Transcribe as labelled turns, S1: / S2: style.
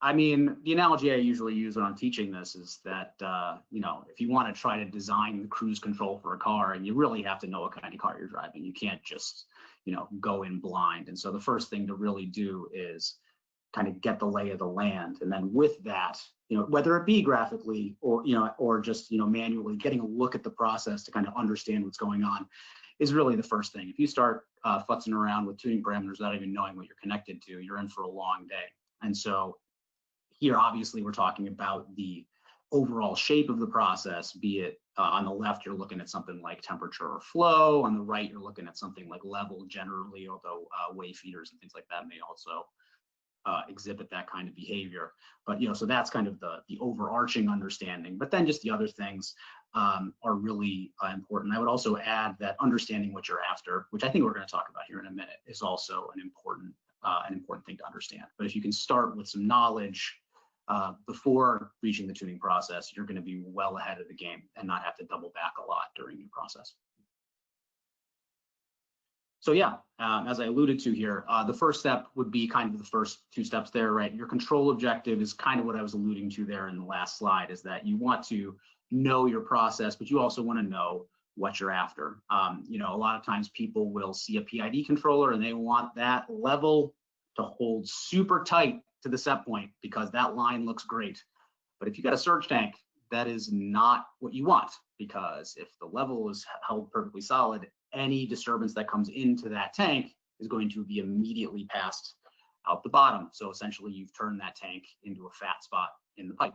S1: I mean, the analogy I usually use when I'm teaching this is that, you know, if you want to try to design the cruise control for a car, and you really have to know what kind of car you're driving, you can't just, you know, go in blind. And so the first thing to really do is kind of get the lay of the land. And then with that, you know, whether it be graphically or, you know, or just, you know, manually getting a look at the process to kind of understand what's going on is really the first thing. If you start futzing around with tuning parameters without even knowing what you're connected to, you're in for a long day. And so here, obviously, we're talking about the overall shape of the process, be it on the left, you're looking at something like temperature or flow. On the right, you're looking at something like level generally, although wave feeders and things like that may also exhibit that kind of behavior. But, you know, so that's kind of the overarching understanding. But then just the other things are really important. I would also add that understanding what you're after, which I think we're going to talk about here in a minute, is also an important thing to understand. But if you can start with some knowledge before reaching the tuning process, you're going to be well ahead of the game and not have to double back a lot during your process. So yeah, as I alluded to here, the first step would be kind of the first two steps there, right? Your control objective is kind of what I was alluding to there in the last slide, is that you want to know your process, but you also want to know what you're after. You know, a lot of times people will see a PID controller and they want that level to hold super tight to the set point because that line looks great. But if you got a surge tank, that is not what you want, because if the level is held perfectly solid, any disturbance that comes into that tank is going to be immediately passed out the bottom. So essentially you've turned that tank into a fat spot in the pipe.